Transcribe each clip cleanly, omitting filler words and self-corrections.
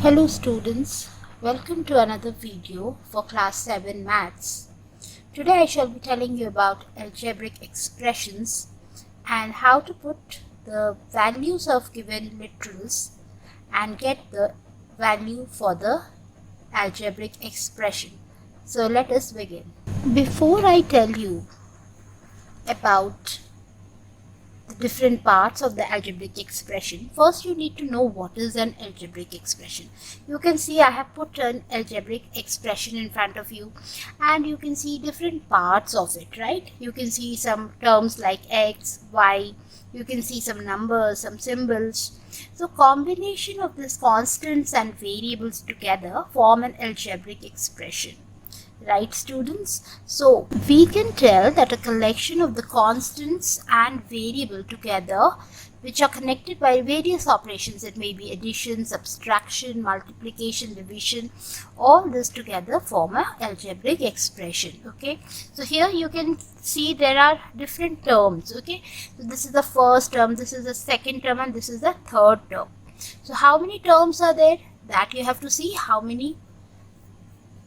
Hello students, welcome to another video for class 7 maths. Today I shall be telling you about algebraic expressions and how to put the values of given literals and get the value for the algebraic expression. So let us begin. Before I tell you about the different parts of the algebraic expression, first you need to know what is an algebraic expression. You can see I have put an algebraic expression in front of you and you can see different parts of it, right? You can see some terms like x, y, you can see some numbers, some symbols. So combination of these constants and variables together form an algebraic expression. Right, students? So we can tell that a collection of the constants and variable together, which are connected by various operations, it may be addition, subtraction, multiplication, division, all this together form an algebraic expression. Okay, so here you can see there are different terms. Okay, so this is the first term, this is the second term, and this is the third term. So how many terms are there? That you have to see how many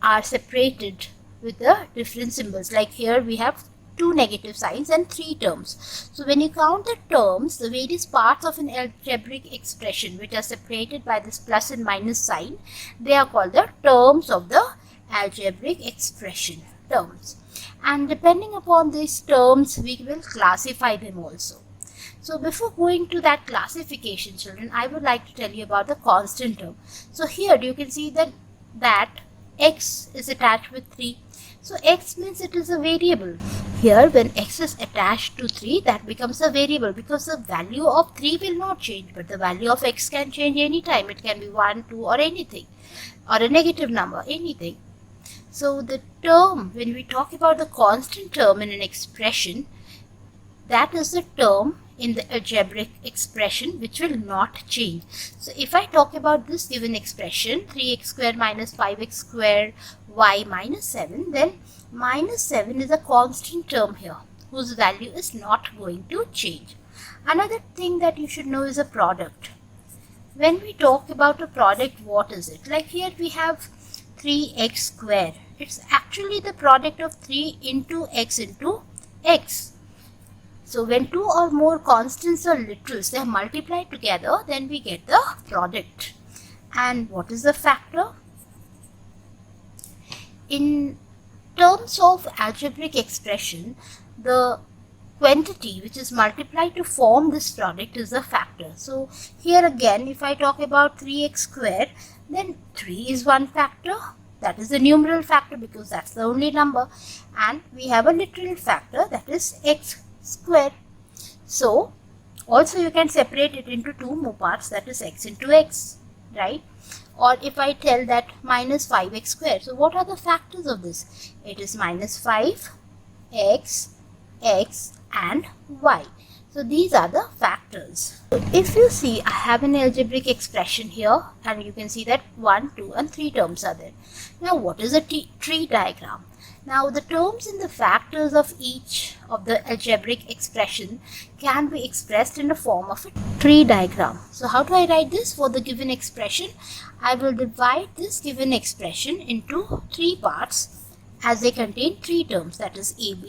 are separated with the different symbols. Like here we have two negative signs and three terms. So when you count the terms, the various parts of an algebraic expression which are separated by this plus and minus sign, they are called the terms of the algebraic expression, terms. And depending upon these terms, we will classify them also. So before going to that classification, children, I would like to tell you about the constant term. So here you can see that x is attached with 3. So x means it is a variable. Here when x is attached to 3, that becomes a variable because the value of 3 will not change, but the value of x can change anytime. It can be 1, 2 or anything, or a negative number, anything. So the term, when we talk about the constant term in an expression, that is the term in the algebraic expression which will not change. So if I talk about this given expression, 3x square minus 5x square y minus 7, then minus 7 is a constant term here whose value is not going to change. Another thing that you should know is a product. When we talk about a product, what is it? Like here we have 3x square. It's actually the product of 3 into x into x. So when two or more constants or literals, they are multiplied together, then we get the product. And what is the factor? In terms of algebraic expression, the quantity which is multiplied to form this product is the factor. So here again, if I talk about 3x square, then 3 is one factor. That is the numeral factor because that's the only number. And we have a literal factor, that is x square. So also you can separate it into two more parts, that is x into x, right? Or if I tell that minus 5x square, so what are the factors of this? It is minus 5, x, x and y. So these are the factors. So if you see, I have an algebraic expression here and you can see that 1, 2 and 3 terms are there. Now what is a tree diagram? Now the terms in the factors of each of the algebraic expression can be expressed in the form of a tree diagram. So how do I write this for the given expression? I will divide this given expression into 3 parts as they contain 3 terms, that is ab,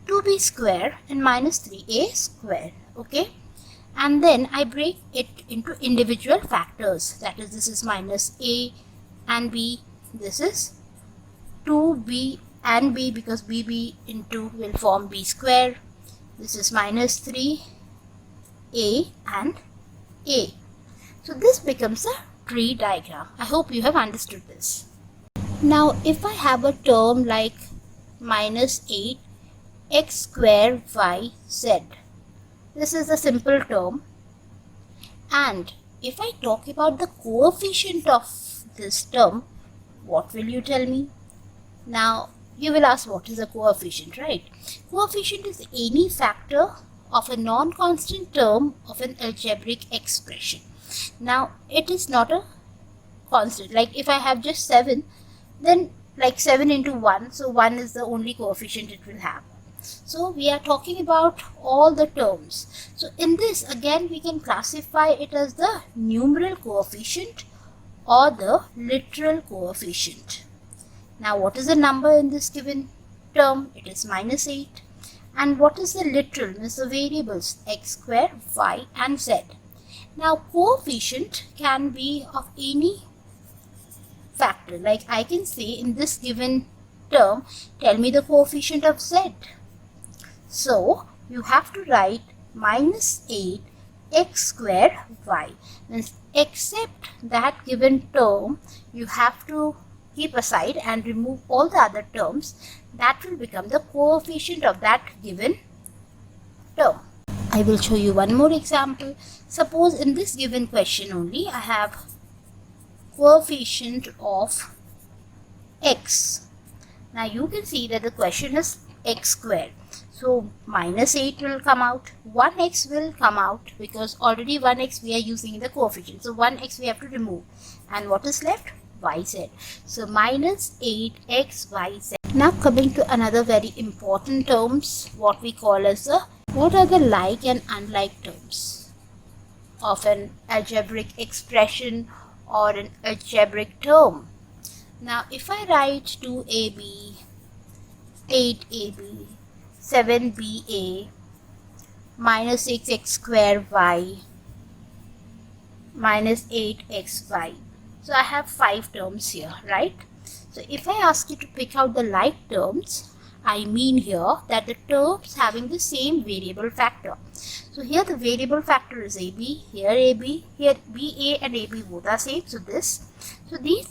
2b square and minus 3a square. Okay, and then I break it into individual factors, that is this is minus a and b, this is 2b and b because bb into will form b square, this is minus 3a and a. So this becomes a tree diagram. I hope you have understood this. Now if I have a term like minus 8 x square y z, this is a simple term, and if I talk about the coefficient of this term, what will you tell me? Now you will ask, what is a coefficient, right? Coefficient is any factor of a non-constant term of an algebraic expression. Now it is not a constant. Like if I have just 7, then like 7 into 1, so 1 is the only coefficient it will have. So we are talking about all the terms. So in this again we can classify it as the numeral coefficient or the literal coefficient. Now what is the number in this given term? It is minus 8. And what is the literal? Means the variables x square, y and z. Now coefficient can be of any factor. Like I can say in this given term, tell me the coefficient of z. So you have to write minus 8 x square y. Means except that given term, you have to keep aside and remove all the other terms. That will become the coefficient of that given term. I will show you one more example. Suppose in this given question only, I have coefficient of x. Now you can see that the question is x squared. So minus 8 will come out, 1x will come out because already 1x we are using in the coefficient. So 1x we have to remove. And what is left? Yz. So minus 8xyz. Now coming to another very important terms, what we call as what are the like and unlike terms of an algebraic expression or an algebraic term. Now if I write 2ab, 8ab, 7ba, minus 6x square y, minus 8xy. So I have 5 terms here, right? So if I ask you to pick out the like terms, I mean here that the terms having the same variable factor. So here the variable factor is ab, here ab, here ba and ab both are same. So these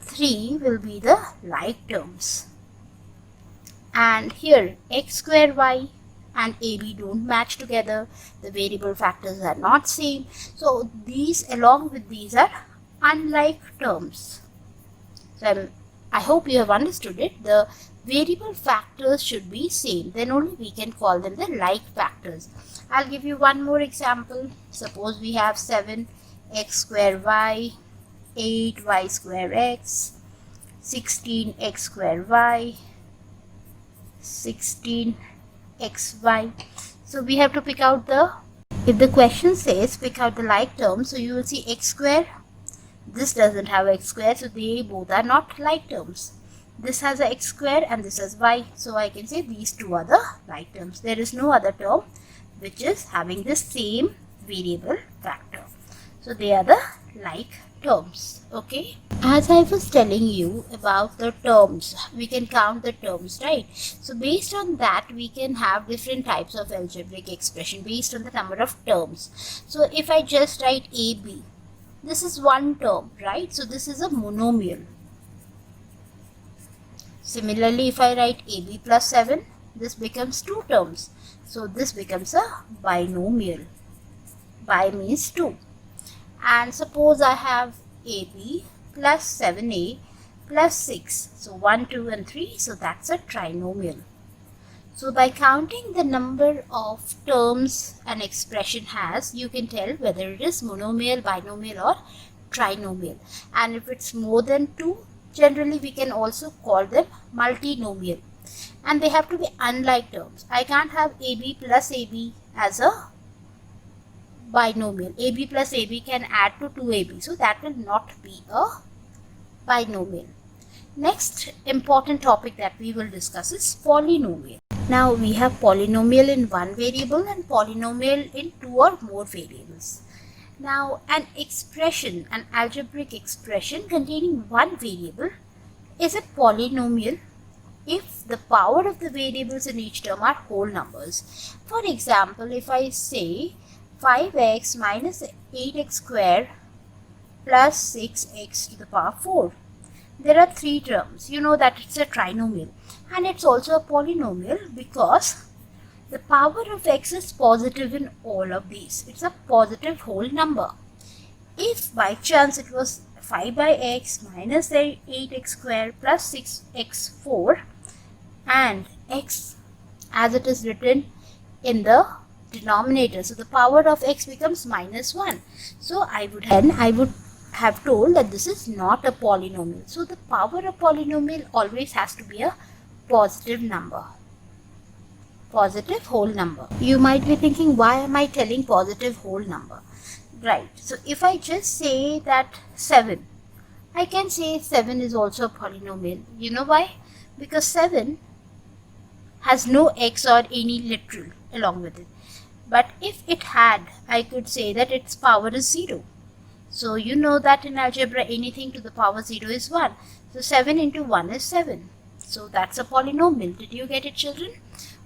3 will be the like terms. And here x square y and ab don't match together. The variable factors are not same. So these along with these are unlike terms. So I hope you have understood it. The variable factors should be same. Then only we can call them the like factors. I'll give you one more example. Suppose we have 7x square y, 8y square x, 16x square y, 16xy. So we have to pick out if the question says pick out the like terms, so you will see x square. This doesn't have x square, so they both are not like terms. This has a x square and this has y. So I can say these two are the like terms. There is no other term which is having the same variable factor. So they are the like terms. Okay. As I was telling you about the terms, we can count the terms, right? So based on that, we can have different types of algebraic expression based on the number of terms. So if I just write AB, this is one term, right? So this is a monomial. Similarly, if I write AB plus 7, this becomes 2 terms. So this becomes a binomial. Bi means 2. And suppose I have AB plus 7a plus 6. So 1, 2 and 3. So that's a trinomial. So by counting the number of terms an expression has, you can tell whether it is monomial, binomial or trinomial. And if it's more than 2, generally we can also call them multinomial. And they have to be unlike terms. I can't have AB plus AB as a binomial. AB plus AB can add to 2AB. So that will not be a binomial. Next important topic that we will discuss is polynomial. Now we have polynomial in one variable and polynomial in 2 or more variables. Now an expression, an algebraic expression containing one variable is a polynomial if the power of the variables in each term are whole numbers. For example, if I say 5x minus 8x square plus 6x to the power 4. There are 3 terms. You know that it's a trinomial. And it's also a polynomial because the power of x is positive in all of these. It's a positive whole number. If by chance it was 5 by x minus 8x square plus 6x4 and x as it is written in the denominator, so the power of x becomes minus 1. So I would have told that this is not a polynomial. So the power of polynomial always has to be a positive number, positive whole number. You might be thinking, why am I telling positive whole number? Right. So if I just say that 7, I can say 7 is also a polynomial. You know why? Because 7 has no x or any literal along with it. But if it had, I could say that its power is 0. So you know that in algebra anything to the power 0 is 1. So 7 into 1 is 7. So that's a polynomial. Did you get it, children?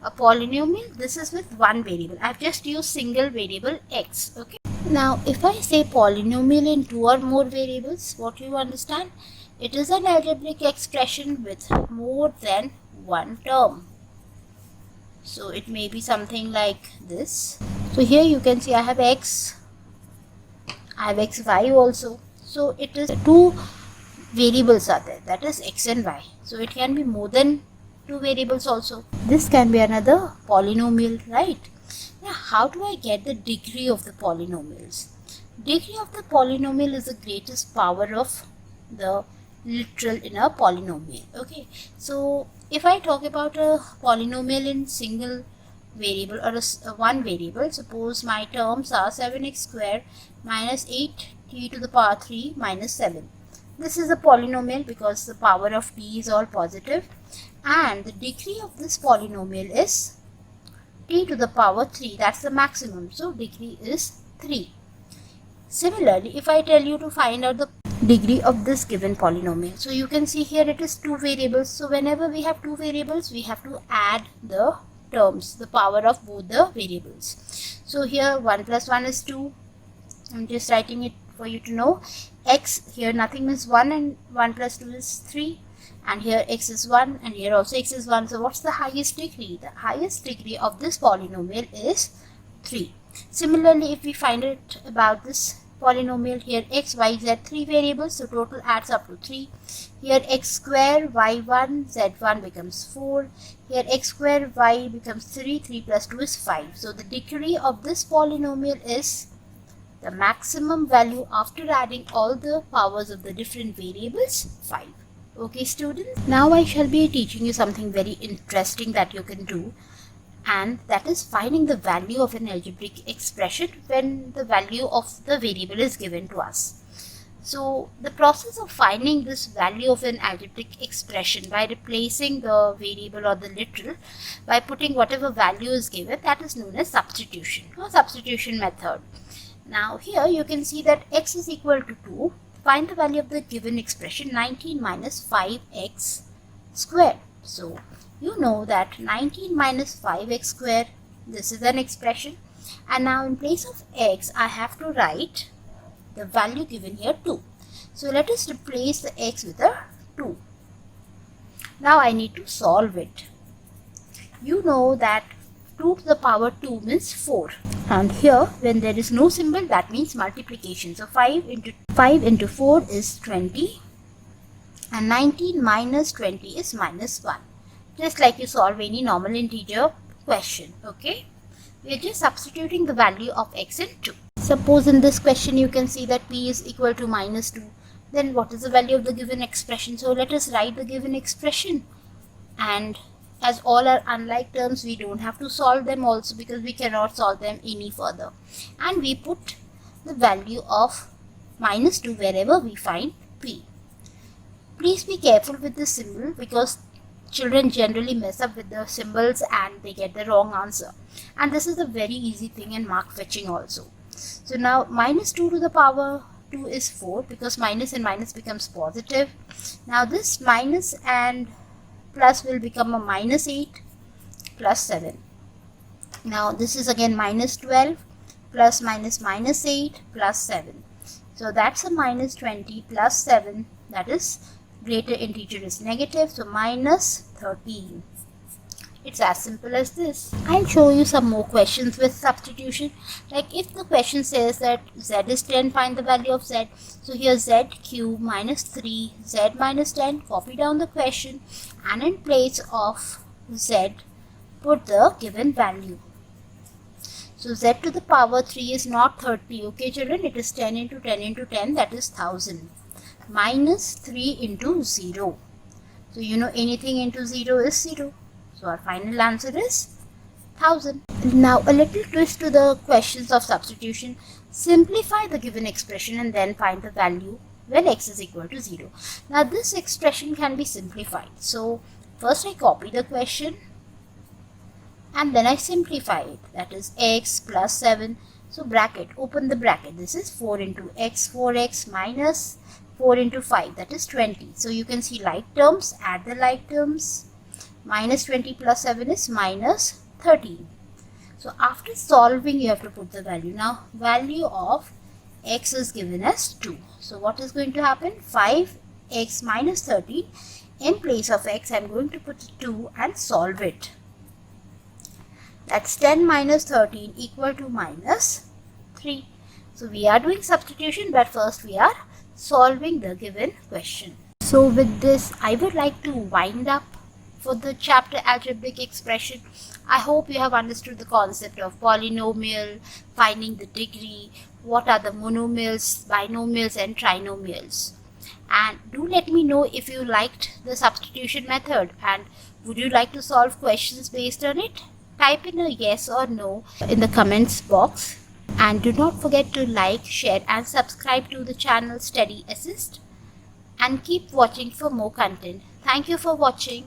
A polynomial, this is with one variable. I've just used single variable x. Okay. Now if I say polynomial in 2 or more variables, what do you understand? It is an algebraic expression with more than one term. So it may be something like this. So here you can see I have x, I have xy also. So it is two variables are there, that is x and y. So it can be more than two variables also. This can be another polynomial, right? Now how do I get the degree of the polynomials? Degree of the polynomial is the greatest power of the literal in a polynomial. Okay, so if I talk about a polynomial in single variable or one variable, suppose my terms are 7x square minus 8t to the power 3 minus 7. This is a polynomial because the power of t is all positive, and the degree of this polynomial is t to the power 3. That's the maximum, so degree is 3. Similarly, if I tell you to find out the degree of this given polynomial, so you can see here it is two variables. So whenever we have two variables, we have to add the terms, the power of both the variables. So here 1 plus 1 is 2. I'm just writing it for you to know. X, here nothing is 1 and 1 plus 2 is 3. And here x is 1 and here also x is 1. So what's the highest degree? The highest degree of this polynomial is 3. Similarly, if we find it about this polynomial, here x, y, z, 3 variables, so total adds up to 3. Here x square, y1, z1 becomes 4. Here x square, y becomes 3, 3 plus 2 is 5. So the degree of this polynomial is the maximum value after adding all the powers of the different variables, 5. Okay students, now I shall be teaching you something very interesting that you can do, and that is finding the value of an algebraic expression when the value of the variable is given to us. So the process of finding this value of an algebraic expression by replacing the variable or the literal by putting whatever value is given, that is known as substitution or substitution method. Now here you can see that x is equal to 2. Find the value of the given expression 19 minus 5x square. So you know that 19 minus 5x square, this is an expression, and now in place of x I have to write the value given here 2. So let us replace the x with a 2. Now I need to solve it. You know that 2 to the power 2 means 4, and here when there is no symbol, that means multiplication. So 5 into 4 is 20, and 19 minus 20 is minus 1, just like you solve any normal integer question. Okay, we are just substituting the value of x in 2. Suppose in this question you can see that p is equal to minus 2. Then what is the value of the given expression? So let us write the given expression, and as all are unlike terms, we don't have to solve them also because we cannot solve them any further. And we put the value of minus 2 wherever we find p. Please be careful with the symbol because children generally mess up with the symbols and they get the wrong answer. And this is a very easy thing in mark fetching also. So now minus 2 to the power 2 is 4 because minus and minus becomes positive. Now this minus and plus will become a minus 8 plus 7. Now this is again minus 12 plus minus minus 8 plus 7. So that's a minus 20 plus 7, that is greater integer is negative, so minus 13. It's as simple as this. I'll show you some more questions with substitution. Like if the question says that z is 10, find the value of z. So here z cube minus 3, z minus 10, copy down the question and in place of z, put the given value. So z to the power 3 is not 30, okay children, it is 10 into 10 into 10, that is 1000. Minus 3 into 0. So you know anything into 0 is 0. So our final answer is 1000. Now a little twist to the questions of substitution. Simplify the given expression and then find the value. when x is equal to 0. Now this expression can be simplified. So first I copy the question and then I simplify it. That is x plus 7. So bracket, open the bracket. This is 4 into x, 4x minus 4 into 5, that is 20. So you can see like terms, add the like terms. Minus 20 plus 7 is minus 13. So after solving, you have to put the value. Now value of x is given as 2. So what is going to happen? 5x minus 13. In place of x, I am going to put 2 and solve it. That's 10 minus 13 equal to minus 3. So we are doing substitution, but first we are solving the given question. So with this, I would like to wind up for the chapter algebraic expression. I hope you have understood the concept of polynomial, finding the degree, what are the monomials, binomials and trinomials. And do let me know if you liked the substitution method and would you like to solve questions based on it? Type in a yes or no in the comments box. And do not forget to like, share and subscribe to the channel Study Assist. And keep watching for more content. Thank you for watching.